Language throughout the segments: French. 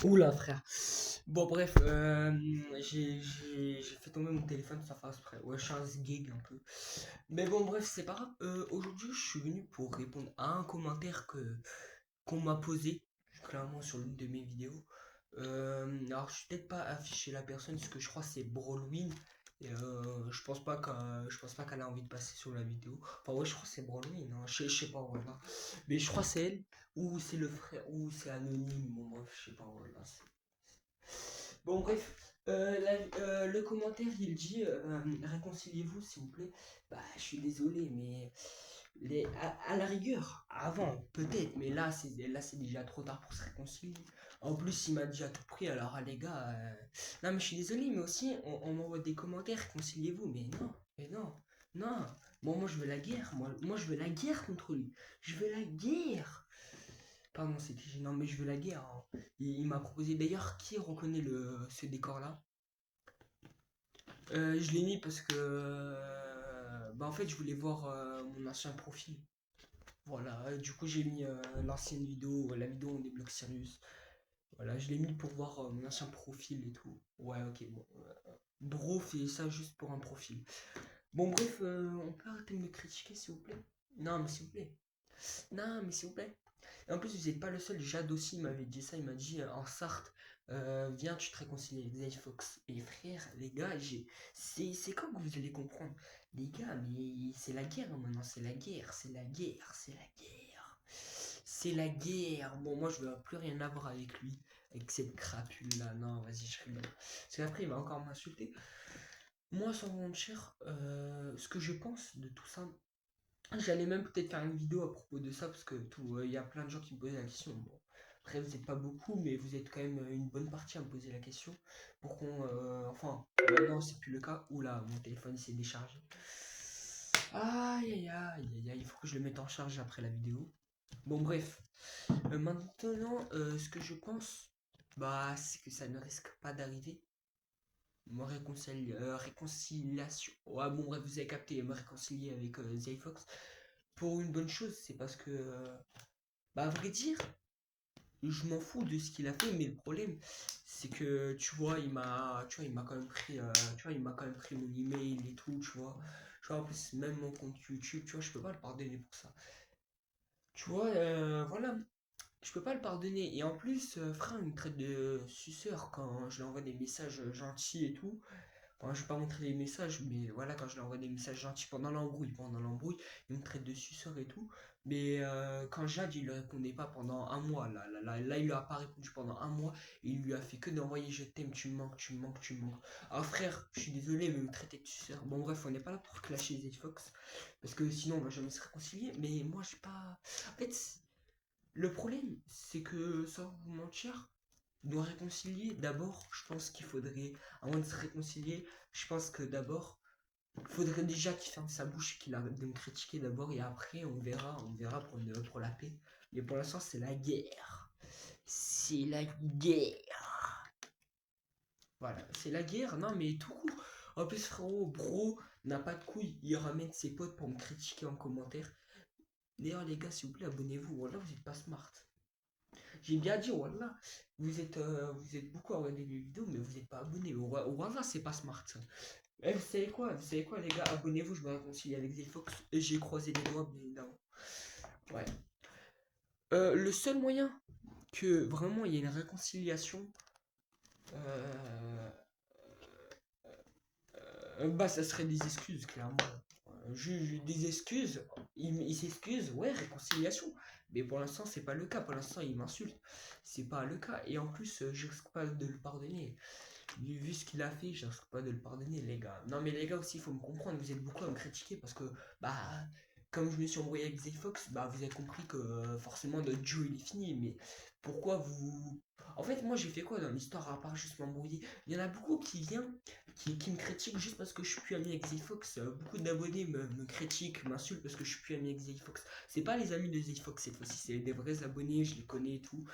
Oula, frère. Bon, bref, j'ai fait tomber mon téléphone sans faire exprès. Ouais, je suis un gig un peu. Mais bon, bref, c'est pas grave. Aujourd'hui, je suis venu pour répondre à un commentaire qu'on m'a posé, clairement, sur l'une de mes vidéos. Alors, je suis peut-être pas affiché la personne, parce que je crois que c'est Brolwin. Et je pense pas qu'elle a envie de passer sur la vidéo. Enfin, ouais, je crois que c'est Brolwin, hein. Je sais pas, voilà. Mais je crois que c'est elle, ou c'est le frère, ou c'est anonyme. Bon, bref, je sais pas, voilà. Bon, bref, le commentaire il dit réconciliez-vous s'il vous plaît. Bah, je suis désolé, mais à la rigueur, avant, peut-être, mais là, c'est déjà trop tard pour se réconcilier. En plus, il m'a dit à tout prix, alors les gars, non, mais je suis désolé, mais aussi, on m'envoie des commentaires, réconciliez-vous, mais non, non. Moi, je veux la guerre, moi, je veux la guerre contre lui. Je veux la guerre. Pardon, c'était gênant, mais je veux la guerre, hein. Il m'a proposé d'ailleurs qui reconnaît ce décor-là. Je l'ai mis parce que bah en fait je voulais voir mon ancien profil. Voilà, du coup j'ai mis l'ancienne vidéo, la vidéo où on débloque Sirius. Voilà, je l'ai mis pour voir mon ancien profil et tout. Ouais, ok, bon. Bro fait ça juste pour un profil. Bon, bref, on peut arrêter de me critiquer s'il vous plaît. Non, mais s'il vous plaît. Non, mais s'il vous plaît. Et en plus, vous n'êtes pas le seul. Jade aussi m'avait dit ça. Il m'a dit en Sarthe, viens, tu te réconcilies avec Xavier Fox. Et frère, les gars, c'est quand que vous allez comprendre? Les gars, mais c'est la guerre maintenant. C'est la guerre. C'est la guerre. C'est la guerre. C'est la guerre. Bon, moi, je veux plus rien avoir avec lui. Avec cette crapule là. Non, vas-y, je rigole. Parce qu'après, il va encore m'insulter. Moi, sans mentir, ce que je pense de tout ça, j'allais même peut-être faire une vidéo à propos de ça parce que tout, il y a plein de gens qui me posaient la question. Bon, après vous n'êtes pas beaucoup, mais vous êtes quand même une bonne partie à me poser la question pour qu'on, enfin, maintenant c'est plus le cas. Oula, mon téléphone s'est déchargé. Aïe aïe aïe aïe aïe, il faut que je le mette en charge après la vidéo. Bon bref, maintenant ce que je pense, bah c'est que ça ne risque pas d'arriver. Réconciliation. Ouais, bon, bref, vous avez capté, me réconcilier avec Fox pour une bonne chose, c'est parce que, bah, à vrai dire, je m'en fous de ce qu'il a fait, mais le problème, c'est que, il m'a quand même pris, il m'a quand même pris mon email et tout, tu vois, en plus, même mon compte YouTube, tu vois, je peux pas le pardonner pour ça. Tu vois, voilà, je peux pas le pardonner. Et en plus, frère, il me traite de suceur quand je lui envoie des messages gentils et tout. Enfin, je vais pas montrer les messages, mais voilà, quand je lui envoie des messages gentils pendant l'embrouille, il me traite de suceur et tout. Mais quand Jade, il lui répondait pas pendant un mois, là, il lui a pas répondu pendant un mois, et il lui a fait que d'envoyer je t'aime, tu me manques, tu me manques, tu me manques. Alors frère, je suis désolé, mais il me traitait de suceur. Bon bref, on n'est pas là pour clasher les Fox, parce que sinon on va jamais se réconcilier, mais moi j'ai pas... En fait, le problème, c'est que, sans vous mentir, nous réconcilier, d'abord, je pense qu'il faudrait, avant de se réconcilier, je pense que d'abord, il faudrait déjà qu'il ferme sa bouche, qu'il arrête de me critiquer d'abord, et après, on verra pour la paix. Mais pour l'instant, c'est la guerre. C'est la guerre. Voilà, c'est la guerre, non mais tout court. En plus, frérot, bro, n'a pas de couilles, il ramène ses potes pour me critiquer en commentaire. D'ailleurs, les gars, s'il vous plaît, abonnez-vous, voilà, vous êtes pas smart. J'ai bien dit, voilà, vous êtes beaucoup à regarder les vidéos, mais vous n'êtes pas abonné. Voilà, c'est pas smart ça. Eh, vous savez quoi, les gars, abonnez-vous, je me réconcilie avec Zfox et j'ai croisé les doigts, bien évidemment. Ouais. Le seul moyen que vraiment il y ait une réconciliation, euh, bah, ça serait des excuses, clairement. Des excuses, il s'excuse, ouais, réconciliation. Mais pour l'instant, c'est pas le cas. Pour l'instant, il m'insulte. C'est pas le cas. Et en plus, je risque pas de le pardonner. Vu ce qu'il a fait, je risque pas de le pardonner, les gars. Non, mais les gars aussi, il faut me comprendre. Vous êtes beaucoup à me critiquer parce que, bah, comme je me suis embrouillé avec Fox, bah, vous avez compris que forcément notre duo il est fini. Mais pourquoi vous. En fait, moi, j'ai fait quoi dans l'histoire à part juste m'embrouiller? Il y en a beaucoup qui viennent qui me critiquent juste parce que je suis plus ami avec Fox. Beaucoup d'abonnés me critiquent, m'insultent parce que je suis plus ami avec Fox. C'est pas les amis de Fox cette fois-ci, c'est des vrais abonnés, je les connais et tout.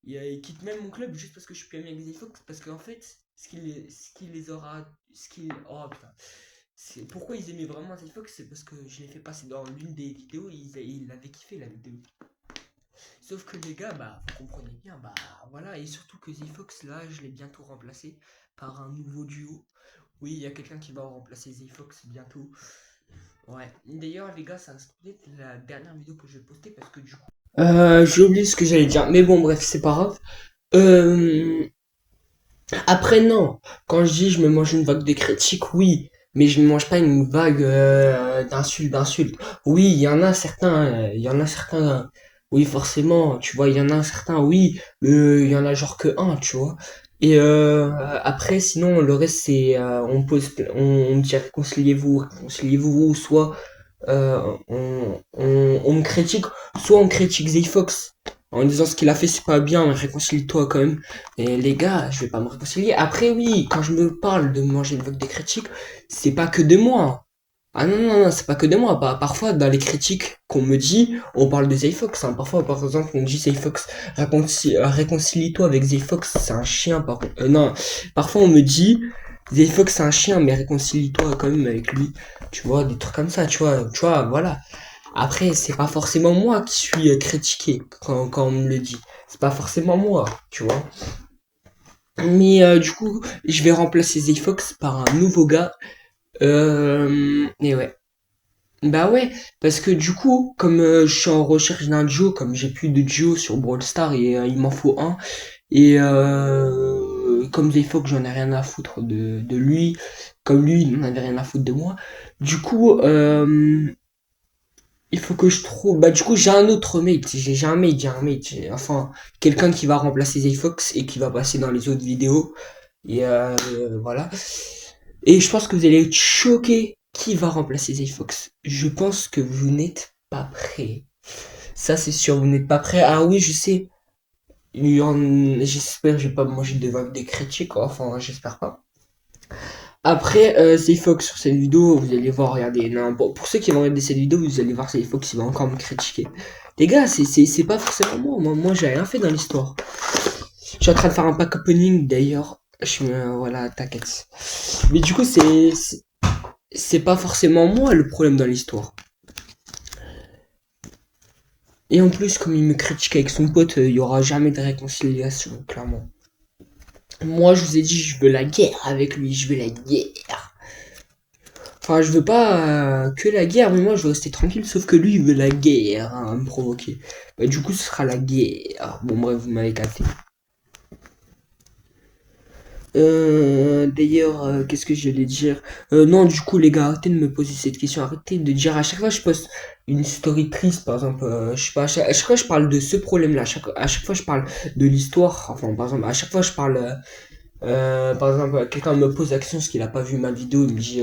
Ils quittent même mon club juste parce que je suis plus ami avec Fox. Parce qu'en fait, ce qui les aura. Ce qui. Oh putain. Pourquoi ils aimaient vraiment Fox, c'est parce que je l'ai fait passer dans l'une des vidéos, ils l'avaient kiffé la vidéo. Sauf que les gars, bah, vous comprenez bien, bah voilà, et surtout que Z-Fox, là, je l'ai bientôt remplacé par un nouveau duo. Oui, il y a quelqu'un qui va remplacer Z-Fox bientôt. Ouais. D'ailleurs, les gars, ça reste peut-être la dernière vidéo que je vais poster parce que du coup. J'ai oublié ce que j'allais dire, mais bon, bref, c'est pas grave. Après, non. Quand je dis je me mange une vague de critiques, oui. Mais je ne mange pas une vague d'insultes. Oui, il y en a certains, oui, forcément, tu vois, il y en a certains, oui, il y en a genre que un, tu vois. Et après, sinon, le reste, c'est, on me dit réconciliez-vous, soit on me critique, soit on critique Zayfox en disant ce qu'il a fait c'est pas bien, mais réconcilie-toi quand même. Et les gars, je vais pas me réconcilier. Après oui, quand je me parle de manger une vague des critiques, c'est pas que de moi. Ah non, non, non, c'est pas que de moi. Bah, parfois, dans les critiques qu'on me dit, on parle de Zayfox. Hein. Parfois, par exemple, on me dit Zayfox, réconcilie-toi avec Zayfox, c'est un chien, par contre. Non, parfois on me dit Zayfox, c'est un chien, mais réconcilie-toi quand même avec lui. Tu vois, des trucs comme ça, tu vois, voilà. Après, c'est pas forcément moi qui suis critiqué quand on me le dit. C'est pas forcément moi, tu vois. Mais du coup, je vais remplacer Zayfox par un nouveau gars. Et ouais. Bah ouais, parce que du coup, comme je suis en recherche d'un duo, comme j'ai plus de duo sur Brawl Stars et il m'en faut un, et comme Zayfox, j'en ai rien à foutre de lui, comme lui, il n'en avait rien à foutre de moi. Du coup, il faut que je trouve. Bah, du coup, j'ai un autre mate. J'ai un mate. Enfin, quelqu'un qui va remplacer Zayfox et qui va passer dans les autres vidéos. Et voilà. Et je pense que vous allez être choqués. Qui va remplacer Zayfox? Je pense que vous n'êtes pas prêts. Ça, c'est sûr, vous n'êtes pas prêts. Ah oui, je sais. J'espère, je vais pas manger de vagues des critiques. Enfin, j'espère pas. Après, Fox sur cette vidéo, vous allez voir, regardez, non, bon, pour ceux qui vont regarder cette vidéo, vous allez voir Fox, il va encore me critiquer. Les gars, c'est pas forcément moi, j'ai rien fait dans l'histoire. Je suis en train de faire un pack opening, d'ailleurs, voilà, t'inquiète. Mais du coup, c'est pas forcément moi le problème dans l'histoire. Et en plus, comme il me critique avec son pote, il y aura jamais de réconciliation, clairement. Moi, je vous ai dit, je veux la guerre avec lui, je veux la guerre. Enfin, je veux pas que la guerre, mais moi je veux rester tranquille, sauf que lui il veut la guerre hein, à me provoquer. Bah, du coup, ce sera la guerre. Bon, bref, vous m'avez capté. D'ailleurs, qu'est-ce que j'allais dire? Non, du coup, les gars, arrêtez de me poser cette question. Arrêtez de dire à chaque fois que je poste une story triste, par exemple, je sais pas, à chaque fois je parle de ce problème-là. À chaque fois je parle de l'histoire. Enfin, par exemple, à chaque fois je parle. Par exemple, quelqu'un me pose la question parce qu'il a pas vu ma vidéo, il me dit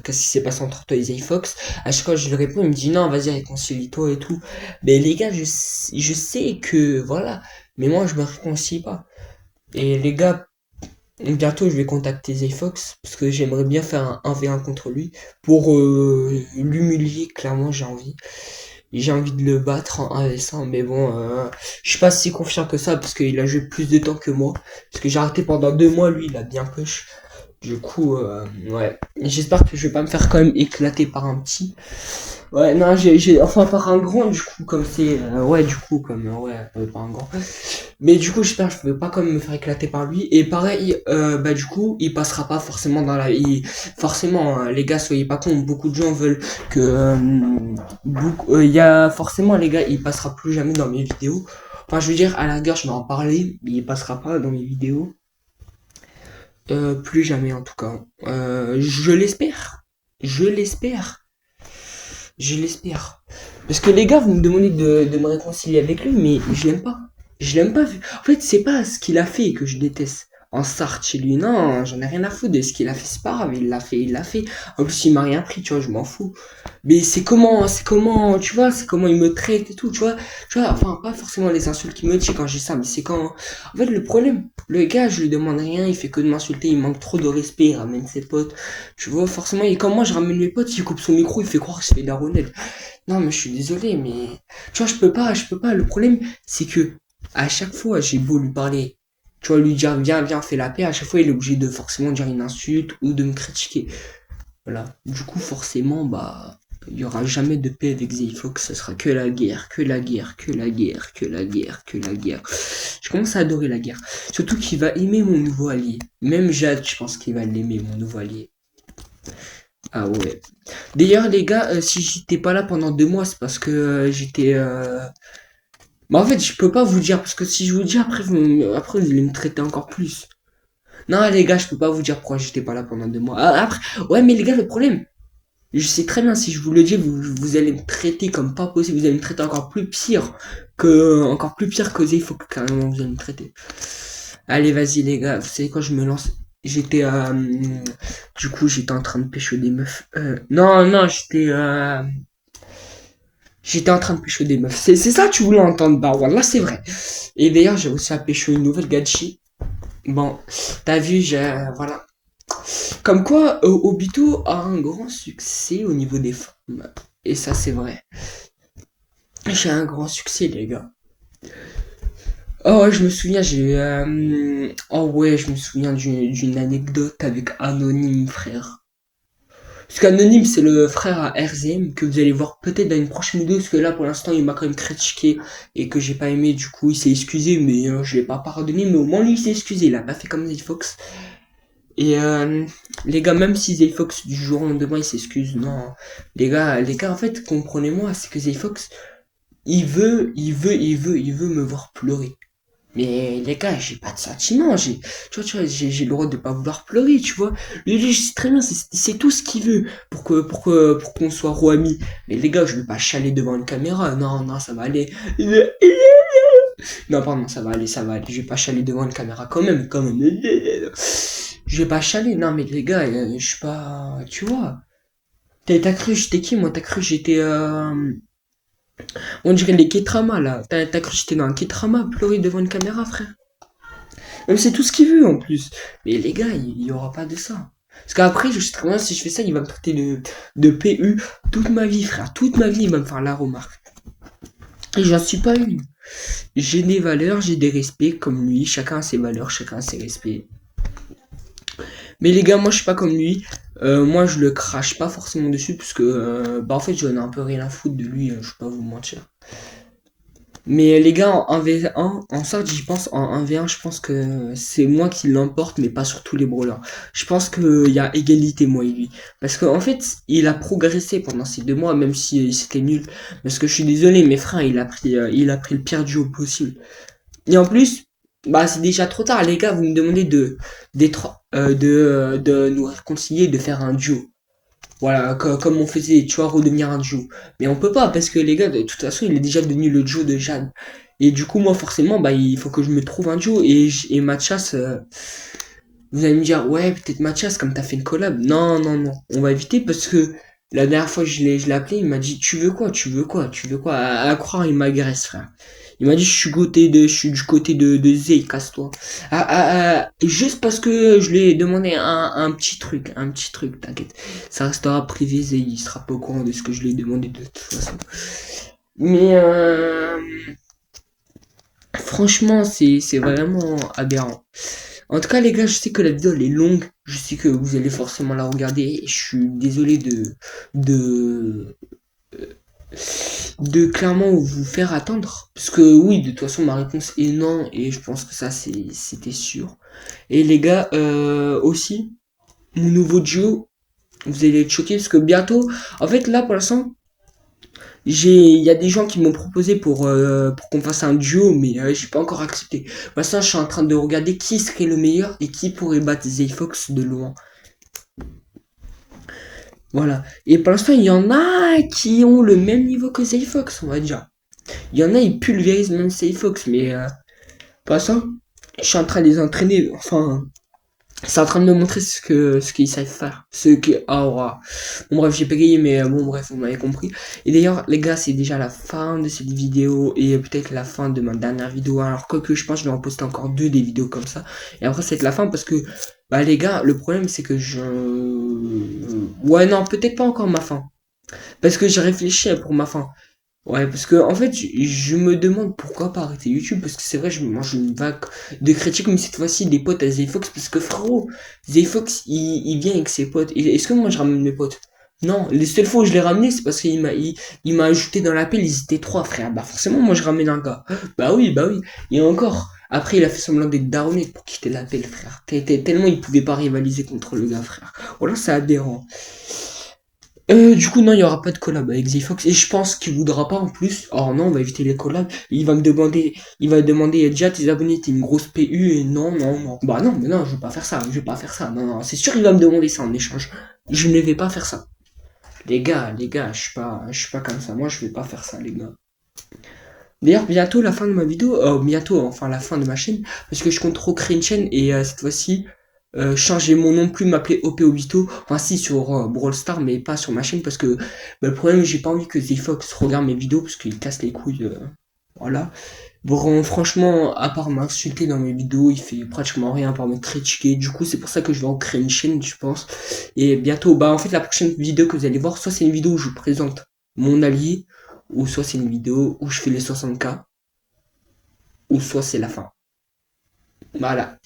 qu'est-ce qui s'est passé entre toi et Zayfox. À chaque fois je lui réponds, il me dit non, vas-y, réconcilie-toi et tout. Mais les gars, je sais que voilà, mais moi je me réconcilie pas. Et les gars, bientôt je vais contacter Zayfox parce que j'aimerais bien faire un 1v1 contre lui pour l'humilier, clairement j'ai envie. J'ai envie de le battre en 1v1, mais bon, je suis pas si confiant que ça parce qu'il a joué plus de temps que moi. Parce que j'ai arrêté pendant 2 mois, lui il a bien push. Du coup, ouais. J'espère que je vais pas me faire quand même éclater par un petit. Ouais, non, enfin par un grand, du coup, comme c'est, ouais, du coup, comme, ouais, par un grand. Mais du coup, j'espère que je peux pas quand même me faire éclater par lui. Et pareil, bah du coup, il passera pas forcément dans la... Forcément, les gars, soyez pas cons, beaucoup de gens veulent que... Il y a forcément, les gars, il passera plus jamais dans mes vidéos. Enfin, je veux dire, à la rigueur, je vais en parler, mais il passera pas dans mes vidéos. Plus jamais, en tout cas. Je l'espère. Je l'espère. Je l'espère. Parce que les gars, vous me demandez de me réconcilier avec lui, mais je l'aime pas. Je l'aime pas. En fait, c'est pas ce qu'il a fait que je déteste. En Sarthe chez lui, non, j'en ai rien à foutre de ce qu'il a fait, c'est pas grave, il l'a fait, il l'a fait. En plus, il m'a rien pris, tu vois, je m'en fous. Mais c'est comment, tu vois, c'est comment il me traite et tout, tu vois, enfin, pas forcément les insultes qu'il me dit quand j'ai ça, mais c'est quand, en fait, le problème, le gars, je lui demande rien, il fait que de m'insulter, il manque trop de respect, il ramène ses potes, tu vois, forcément, et quand moi je ramène mes potes, il coupe son micro, il fait croire que je fais de la rondelle. Non, mais je suis désolé, mais, tu vois, je peux pas, le problème, c'est que, à chaque fois, j'ai beau lui parler, tu vois, lui dire, viens, fais la paix, à chaque fois, il est obligé de forcément dire une insulte ou de me critiquer. Voilà. Du coup, forcément, bah, Il y aura jamais de paix avec Zayfox, ça sera que la guerre, que la guerre, que la guerre, que la guerre, que la guerre. Je commence à adorer la guerre. Surtout qu'il va aimer mon nouveau allié. Même Jade, je pense qu'il va l'aimer, mon nouveau allié. Ah ouais. D'ailleurs, les gars, si j'étais pas là pendant 2 mois, c'est parce que j'étais... Bah en fait, je peux pas vous dire, parce que si je vous dis, après vous allez me traiter encore plus. Non, les gars, je peux pas vous dire pourquoi j'étais pas là pendant 2 mois. Ah, après, ouais, mais les gars, le problème, je sais très bien, si je vous le dis, vous allez me traiter comme pas possible. Vous allez me traiter encore plus pire que il faut que carrément vous allez me traiter. Allez, vas-y, les gars. Vous savez quoi, je me lance. J'étais, du coup, j'étais en train de pêcher des meufs. Non, j'étais en train de pêcher des meufs. C'est ça, tu voulais entendre, bah, voilà, c'est vrai. Et d'ailleurs, j'ai aussi à pêcher une nouvelle gadji. Bon, t'as vu, voilà. Comme quoi, Obito a un grand succès au niveau des femmes. Et ça, c'est vrai. J'ai un grand succès, les gars. Oh ouais, je me souviens, oh ouais, je me souviens d'une anecdote avec Anonyme, frère. Parce qu'Anonyme, c'est le frère à RZM que vous allez voir peut-être dans une prochaine vidéo. Parce que là, pour l'instant, il m'a quand même critiqué et que j'ai pas aimé. Du coup, il s'est excusé, mais je l'ai pas pardonné. Mais au moins, lui, il s'est excusé. Il a pas fait comme Fox. Et les gars, même si Zayfox du jour au lendemain il s'excuse, non. Les gars, en fait, comprenez-moi, c'est que Zayfox, il veut me voir pleurer. Mais les gars, j'ai pas de sentiments, tu vois, j'ai le droit de pas vouloir pleurer, tu vois. Lui, je sais très bien, c'est tout ce qu'il veut pour qu'on soit amis. Mais les gars, je vais pas chialer devant une caméra, non, ça va aller. Non, pardon, ça va aller, je vais pas chialer devant une caméra quand même. Je vais pas chialer, non mais les gars, je suis pas... Tu vois. T'as cru j'étais qui moi? T'as cru j'étais... On dirait les Ketrama là. T'as cru j'étais dans un Ketrama pleurer devant une caméra, frère. Même c'est tout ce qu'il veut en plus. Mais les gars, il y aura pas de ça. Parce qu'après, je sais très bien, si je fais ça, il va me traiter de PU toute ma vie, frère. Toute ma vie, il va me faire la remarque. Et j'en suis pas une. J'ai des valeurs, j'ai des respects comme lui. Chacun a ses valeurs, chacun a ses respects. Mais les gars, moi je suis pas comme lui. Moi je le crache pas forcément dessus parce que bah en fait j'en ai un peu rien à foutre de lui, je vais pas vous mentir. Mais les gars, en 1v1, en sorte j'y pense, en 1v1, je pense que c'est moi qui l'emporte, mais pas sur tous les brawlers. Je pense qu'il y a égalité moi et lui. Parce qu'en fait, il a progressé pendant ces 2 mois, même si c'était nul. Parce que je suis désolé, mes frères, il a pris le pire duo possible. Et en plus, bah c'est déjà trop tard, les gars, vous me demandez de nous réconcilier, de faire un duo. Voilà, comme on faisait, tu vois, redevenir un duo. Mais on peut pas, parce que les gars, de toute façon, il est déjà devenu le duo de Jeanne. Et du coup, moi, forcément, bah, il faut que je me trouve un duo. Et Mathias, vous allez me dire, ouais, peut-être Mathias, comme t'as fait une collab. Non. On va éviter parce que la dernière fois, je l'ai appelé, il m'a dit, tu veux quoi? À croire, il m'agresse, frère. Il m'a dit, je suis du côté de Zay, casse-toi. Et juste parce que je lui ai demandé un petit truc, t'inquiète. Ça restera privé, Zay, il sera pas au courant de ce que je lui ai demandé de toute façon. Mais, franchement, c'est vraiment aberrant. En tout cas, les gars, je sais que la vidéo elle est longue. Je sais que vous allez forcément la regarder. Et je suis désolé de, de clairement vous faire attendre. Parce que oui, de toute façon, ma réponse est non. Et je pense que ça, c'était sûr. Et les gars, aussi, mon nouveau duo, vous allez être choqués. Parce que bientôt, en fait, là, pour l'instant, il y a des gens qui m'ont proposé pour qu'on fasse un duo, mais j'ai pas encore accepté. Pour l'instant, je suis en train de regarder qui serait le meilleur et qui pourrait battre Zayfox de loin. Voilà. Et pour l'instant, il y en a qui ont le même niveau que Zayfox, on va dire. Il y en a, ils pulvérisent même Zayfox, mais pour l'instant, je suis en train de les entraîner. Enfin, c'est en train de me montrer ce qu'ils savent faire. Wow. Bon bref, j'ai payé, mais bon bref, vous m'avez compris. Et d'ailleurs, les gars, c'est déjà la fin de cette vidéo et peut-être la fin de ma dernière vidéo. Alors quoique je pense que je vais en poster encore 2 des vidéos comme ça. Et après, c'est la fin parce que, bah les gars, le problème c'est que ouais, non, peut-être pas encore ma fin. Parce que j'ai réfléchi pour ma fin. Ouais, parce que en fait, je me demande pourquoi pas arrêter YouTube, parce que c'est vrai, je me mange une vague de critiques, mais cette fois-ci des potes à Zayfox, parce que frérot, Zayfox, il vient avec ses potes. Et est-ce que moi je ramène mes potes? Non, les seules fois où je l'ai ramené, c'est parce il m'a ajouté dans l'appel, ils étaient trois, frère. Bah, forcément, moi, je ramène un gars. Bah oui. Et encore. Après, il a fait semblant d'être daronné pour quitter l'appel, frère. Tellement il pouvait pas rivaliser contre le gars, frère. Voilà, c'est aberrant. Du coup, non, il y aura pas de collab avec Zfox. Et je pense qu'il voudra pas en plus. Oh non, on va éviter les collabs. Il va demander, déjà tes abonnés, t'es une grosse PU. Et non. Bah non, mais non, je vais pas faire ça. Je vais pas faire ça. Non, c'est sûr qu'il va me demander ça en échange. Je ne vais pas faire ça. Les gars, je suis pas comme ça. Moi, je vais pas faire ça, les gars. D'ailleurs, bientôt la fin de ma vidéo, bientôt, enfin la fin de ma chaîne, parce que je compte recréer une chaîne et cette fois-ci, changer mon nom, plus m'appeler OP Obito, enfin si sur Brawl Stars, mais pas sur ma chaîne, parce que le problème, j'ai pas envie que Zfox regarde mes vidéos, parce qu'il casse les couilles, voilà. Bon, franchement, à part m'insulter dans mes vidéos, il fait pratiquement rien à part me critiquer, du coup, c'est pour ça que je vais recréer une chaîne, je pense, et bientôt, bah en fait, la prochaine vidéo que vous allez voir, soit c'est une vidéo où je vous présente mon allié, ou soit c'est une vidéo où je fais les 60K, ou soit c'est la fin. Voilà.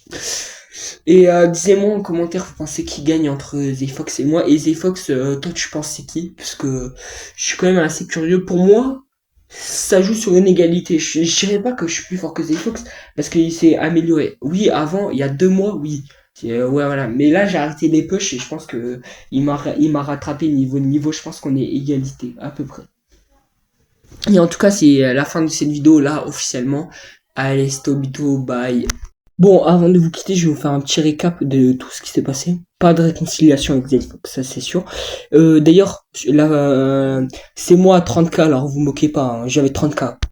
Et disez-moi en commentaire, vous pensez qui gagne entre Zfox et moi. Et Zfox, toi tu penses c'est qui? Parce que je suis quand même assez curieux. Pour moi, ça joue sur une égalité. Je dirais pas que je suis plus fort que Zfox, parce qu'il s'est amélioré. Oui, avant, il y a 2 mois, oui. Ouais, voilà. Mais là, j'ai arrêté les push et je pense que il m'a rattrapé niveau. Je pense qu'on est égalité, à peu près. Et en tout cas, c'est la fin de cette vidéo là, officiellement. Allez, Stobito, bye. Bon, avant de vous quitter, je vais vous faire un petit récap de tout ce qui s'est passé. Pas de réconciliation avec Xbox, ça c'est sûr. D'ailleurs, là, c'est moi à 30K, alors vous moquez pas, hein, j'avais 30K.